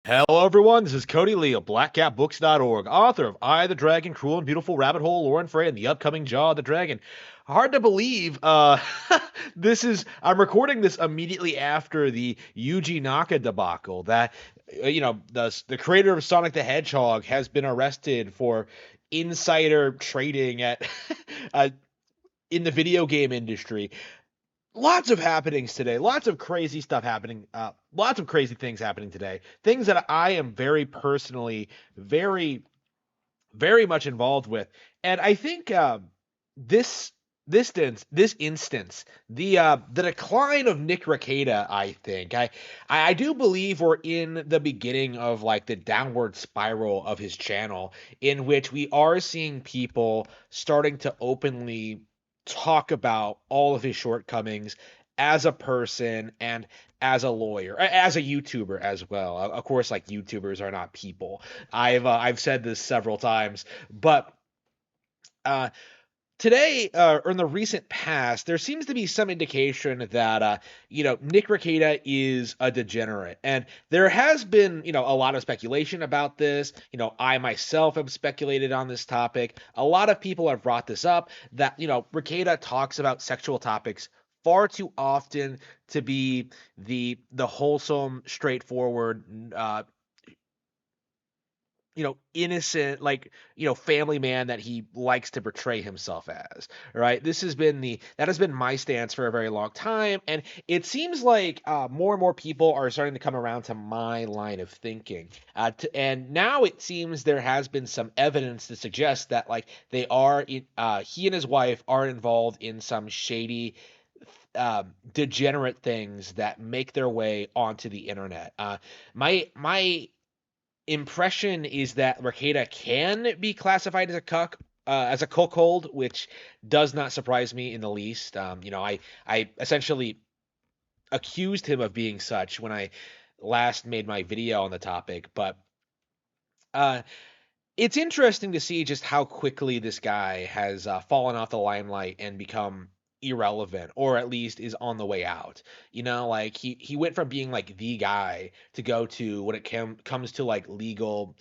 Hello, everyone. This is Cody Lee of BlackCatBooks.org, author of I, the Dragon, Cruel and Beautiful Rabbit Hole, Lore and Frey, and the upcoming Jaw of the Dragon. Hard to believe. I'm recording this immediately after the Yuji Naka debacle. The creator of Sonic the Hedgehog has been arrested for insider trading at uh, in the video game industry. Lots of happenings today. Lots of crazy stuff happening. Lots of crazy things happening today. Things that I am very personally, very, very much involved with. And I think this this instance, the decline of Nick Ricada. I do believe we're in the beginning of like the downward spiral of his channel, in which we are seeing people starting to openly talk about all of his shortcomings as a person and as a lawyer, as a YouTuber as well. Of course, like YouTubers are not people. I've said this several times, but uh, today, or in the recent past, there seems to be some indication that Nick Ricada is a degenerate, and there has been a lot of speculation about this. I myself have speculated on this topic. A lot of people have brought this up, that Ricada talks about sexual topics far too often to be the wholesome, straightforward, innocent, like, family man that he likes to portray himself as, right? That has been my stance for a very long time, and it seems like more and more people are starting to come around to my line of thinking. And now it seems there has been some evidence to suggest that, like, he and his wife are involved in some shady, degenerate things that make their way onto the internet. My impression is that Rekieta can be classified as a cuckold, which does not surprise me in the least. I essentially accused him of being such when I last made my video on the topic, but uh, it's interesting to see just how quickly this guy has fallen off the limelight and become irrelevant, or at least is on the way out. Like, he went from being like the guy to go to, when it comes to like legal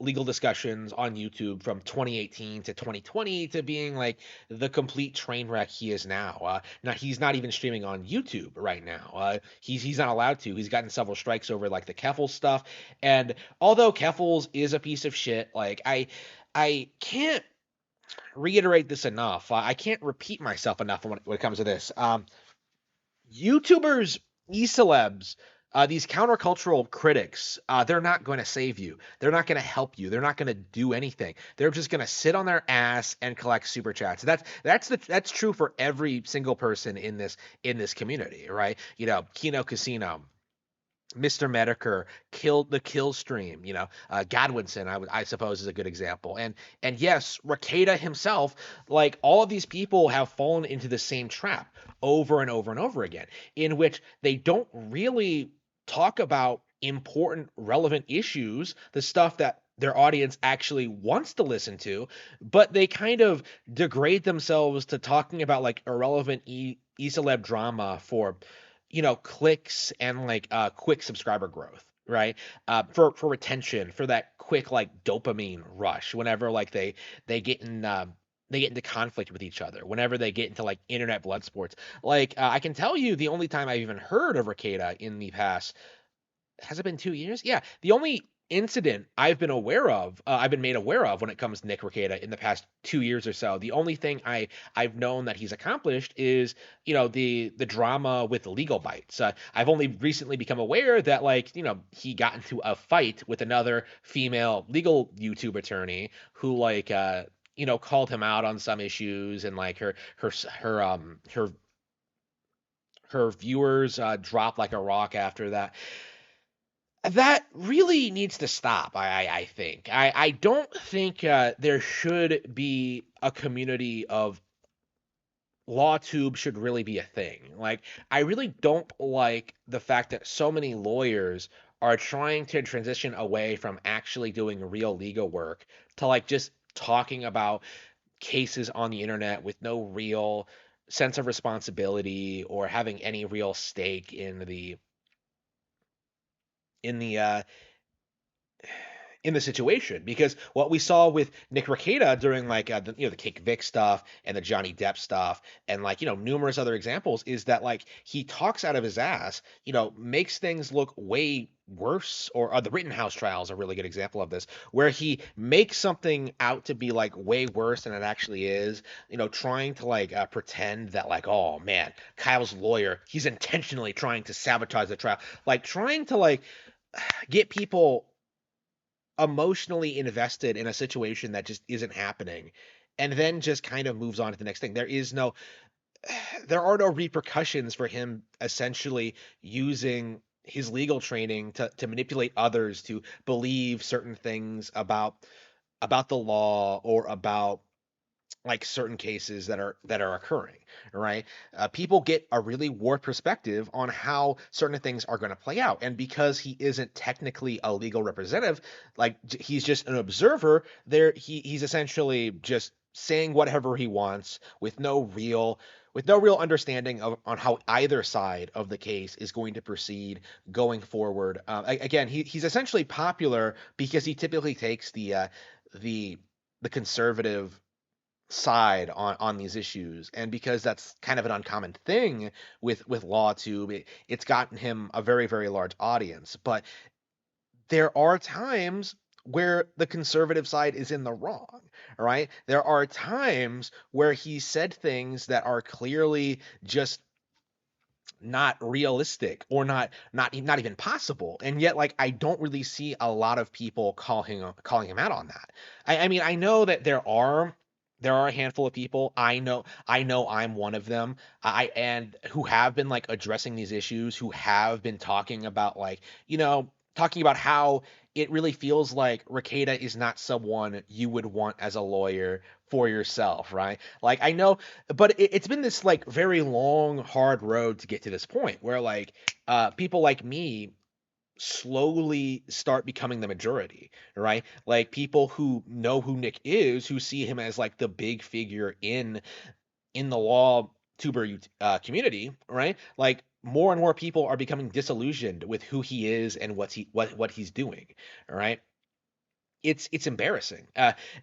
discussions on YouTube, from 2018 to 2020, to being like the complete train wreck he is now. Now he's not even streaming on YouTube right now. He's not allowed to. He's gotten several strikes over like the Keffel stuff, and although Keffels is a piece of shit, like I can't reiterate this enough. I can't repeat myself enough when it comes to this. YouTubers, e-celebs, these countercultural critics, they're not going to save you. They're not going to help you. They're not going to do anything. They're just going to sit on their ass and collect super chats. That's true for every single person in this community, right? Kino Casino, Mr. Medicare, killed the kill stream. Godwinson, I suppose, is a good example. And yes, Rekieta himself, like all of these people, have fallen into the same trap over and over and over again, in which they don't really talk about important, relevant issues, the stuff that their audience actually wants to listen to, but they kind of degrade themselves to talking about like irrelevant celeb drama for clicks and like quick subscriber growth, right? For retention, for that quick like dopamine rush whenever like they get in they get into conflict with each other, whenever they get into like internet blood sports. Like, I can tell you, the only time I've even heard of Rekieta in the past, has it been 2 years? Yeah, the only incident I've been made aware of when it comes to Nick Ricada in the past 2 years or so. The only thing I've known that he's accomplished is, the drama with legal bites. I've only recently become aware that, like, he got into a fight with another female legal YouTube attorney who, like, called him out on some issues, and like her viewers dropped like a rock after that. That really needs to stop. I think. I don't think there should be a community of lawtube, should really be a thing. Like, I really don't like the fact that so many lawyers are trying to transition away from actually doing real legal work to like just talking about cases on the internet with no real sense of responsibility, or having any real stake in the in the in the situation, because what we saw with Nick Ricada during like the Cake Vic stuff and the Johnny Depp stuff and like numerous other examples is that like he talks out of his ass, makes things look way worse. Or the Rittenhouse trial is a really good example of this, where he makes something out to be like way worse than it actually is, trying to like pretend that like, oh man, Kyle's lawyer, he's intentionally trying to sabotage the trial, like trying to like get people emotionally invested in a situation that just isn't happening, and then just kind of moves on to the next thing. There are no repercussions for him essentially using his legal training to manipulate others to believe certain things about the law, or about like certain cases that are occurring, right? People get a really warped perspective on how certain things are going to play out, and because he isn't technically a legal representative, like he's just an observer. He's essentially just saying whatever he wants with no real understanding of on how either side of the case is going to proceed going forward. Again, he's essentially popular because he typically takes the the conservative side on these issues, and because that's kind of an uncommon thing with LawTube, it's gotten him a very, very large audience. But there are times where the conservative side is in the wrong, right? There are times where he said things that are clearly just not realistic, or not even possible, and yet like I don't really see a lot of people calling him out on that. I mean, I know that there are a handful of people. I know I'm one of them. And who have been like addressing these issues, who have been talking about like, talking about how it really feels like Rekieta is not someone you would want as a lawyer for yourself, right? Like I know, but it's been this like very long, hard road to get to this point where like people like me slowly start becoming the majority, right? Like people who know who Nick is, who see him as like the big figure in the law tuber community, right? Like more and more people are becoming disillusioned with who he is and what he's doing, right? It's embarrassing.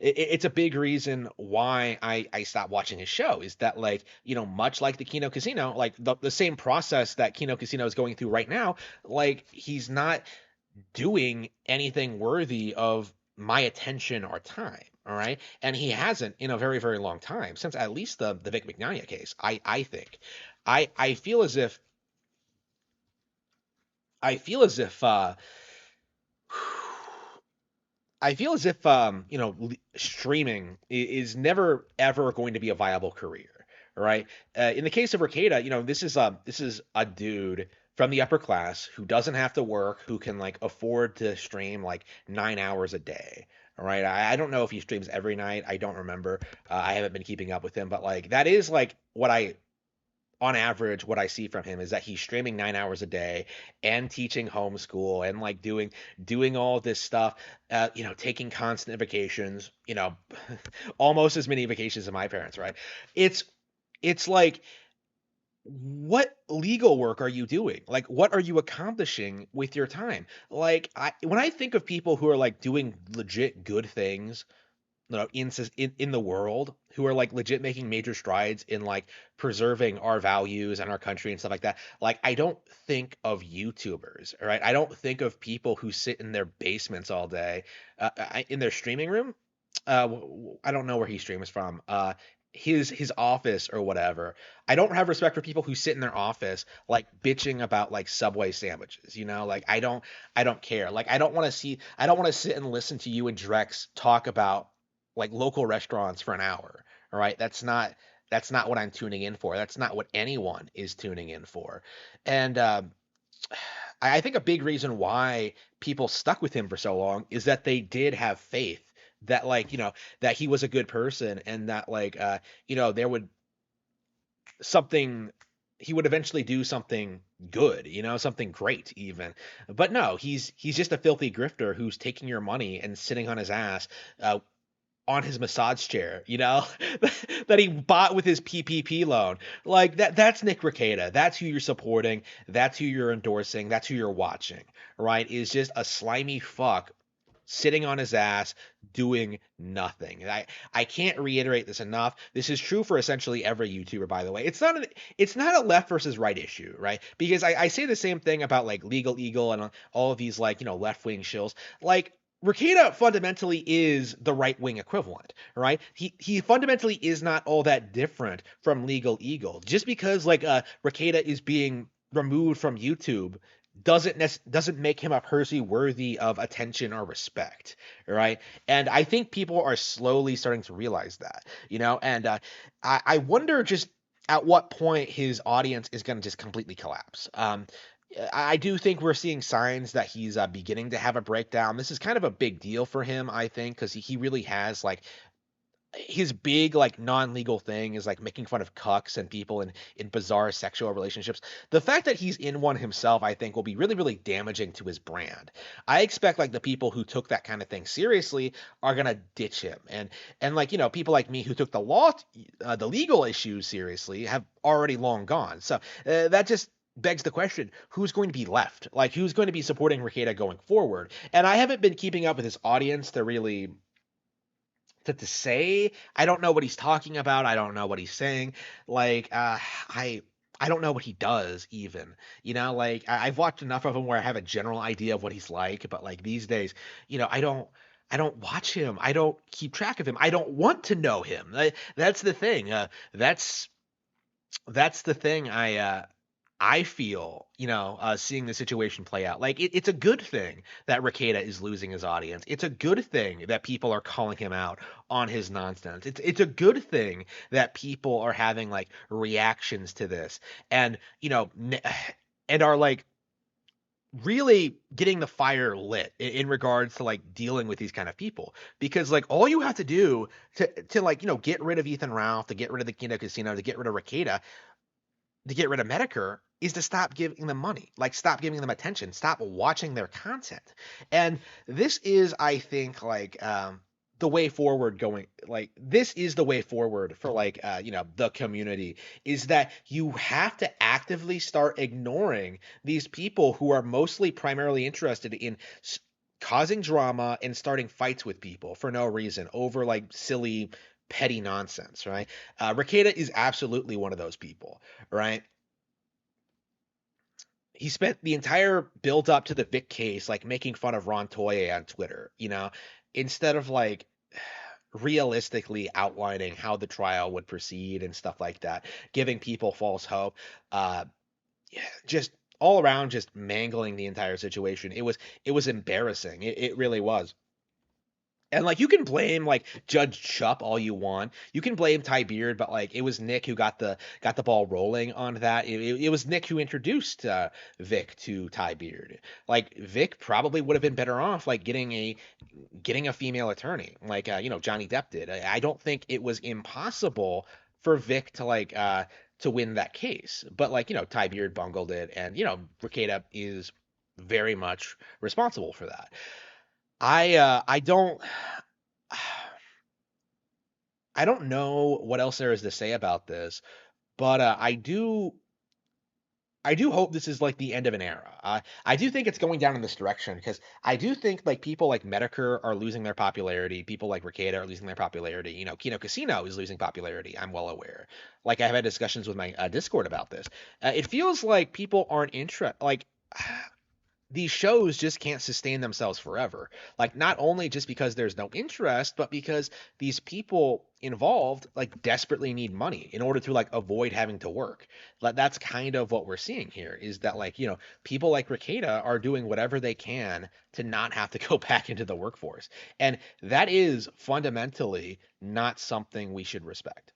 It's a big reason why I stopped watching his show. Is that like much like the Kino Casino, like the same process that Kino Casino is going through right now. Like he's not doing anything worthy of my attention or time. All right, and he hasn't in a very, very long time, since at least the Vic McNania case. I think I feel as if streaming is never ever going to be a viable career, right? In the case of Rekieta, this is a dude from the upper class who doesn't have to work, who can like afford to stream like 9 hours a day. All right, I don't know if he streams every night. I don't remember. I haven't been keeping up with him, but like that is like what I on average, what I see from him is that he's streaming 9 hours a day and teaching homeschool and like doing all this stuff, taking constant vacations, almost as many vacations as my parents, right? It's it's like, what legal work are you doing? Like, what are you accomplishing with your time? Like, when I think of people who are like doing legit good things, in the world, who are like legit making major strides in like preserving our values and our country and stuff like that, like I don't think of YouTubers, right? I don't think of people who sit in their basements all day, in their streaming room. I don't know where he streams from. His office or whatever. I don't have respect for people who sit in their office like bitching about like Subway sandwiches, like I don't care. Like I don't want to sit and listen to you and Drex talk about like local restaurants for an hour. All right? That's not what I'm tuning in for. That's not what anyone is tuning in for. And I think a big reason why people stuck with him for so long is that they did have faith that like that he was a good person, and that like there would something he would eventually do something good, something great even. But no, he's just a filthy grifter who's taking your money and sitting on his ass, on his massage chair, that he bought with his PPP loan. Like that's Nick Ricada. That's who you're supporting. That's who you're endorsing. That's who you're watching, right? Is just a slimy fuck sitting on his ass, doing nothing. And I can't reiterate this enough. This is true for essentially every YouTuber, by the way. It's not a left versus right issue, right? Because I say the same thing about like Legal Eagle and all of these like, left wing shills. Like Rekieta fundamentally is the right wing equivalent, right? He fundamentally is not all that different from Legal Eagle. Just because like Rekieta is being removed from YouTube doesn't make him a person worthy of attention or respect, right? And I think people are slowly starting to realize that, and I wonder just at what point his audience is going to just completely collapse. I do think we're seeing signs that he's beginning to have a breakdown. This is kind of a big deal for him, I think, because he really has like his big like non-legal thing is like making fun of cucks and people in bizarre sexual relationships. The fact that he's in one himself, I think, will be really, really damaging to his brand. I expect like the people who took that kind of thing seriously are gonna ditch him, and like people like me who took the legal issues seriously have already long gone. So that just begs the question, who's going to be left? Like, who's going to be supporting Rekieta going forward? And I haven't been keeping up with his audience to really to say. I don't know what he's talking about. I don't know what he's saying. Like, I don't know what he does even. Like I've watched enough of him where I have a general idea of what he's like, but like these days, I don't watch him. I don't keep track of him. I don't want to know him. That's the thing. That's the thing I feel, seeing the situation play out. Like it's a good thing that Rekieta is losing his audience. It's a good thing that people are calling him out on his nonsense. It's a good thing that people are having like reactions to this, and and are like really getting the fire lit in regards to like dealing with these kind of people, because like all you have to do to like get rid of Ethan Ralph, to get rid of the Kino Casino, to get rid of Rekieta, to get rid of Medicare, is to stop giving them money, like stop giving them attention, stop watching their content. And this is, I think, like the way forward going. Like this is the way forward for like the community, is that you have to actively start ignoring these people who are mostly primarily interested in causing drama and starting fights with people for no reason over like silly petty nonsense, right? Rekieta is absolutely one of those people, right? He spent the entire build up to the Vic case like making fun of Ron Toye on Twitter, instead of like realistically outlining how the trial would proceed and stuff like that, giving people false hope. Yeah, just all around, just mangling the entire situation. It was embarrassing. It really was. And like you can blame like Judge Chupp all you want. You can blame Ty Beard, but like it was Nick who got the ball rolling on that. It was Nick who introduced Vic to Ty Beard. Like Vic probably would have been better off like getting a female attorney, like Johnny Depp did. I don't think it was impossible for Vic to like to win that case, but like Ty Beard bungled it, and Rekieta is very much responsible for that. I don't I don't know what else there is to say about this, but I do hope this is like the end of an era. I do think it's going down in this direction, because I do think like people like Medicare are losing their popularity. People like Rekieta are losing their popularity. Kino Casino is losing popularity. I'm well aware. Like I've had discussions with my Discord about this. It feels like people aren't interested. Like these shows just can't sustain themselves forever. Like not only just because there's no interest, but because these people involved like desperately need money in order to like avoid having to work. Like that's kind of what we're seeing here, is that like, people like Rekieta are doing whatever they can to not have to go back into the workforce. And that is fundamentally not something we should respect.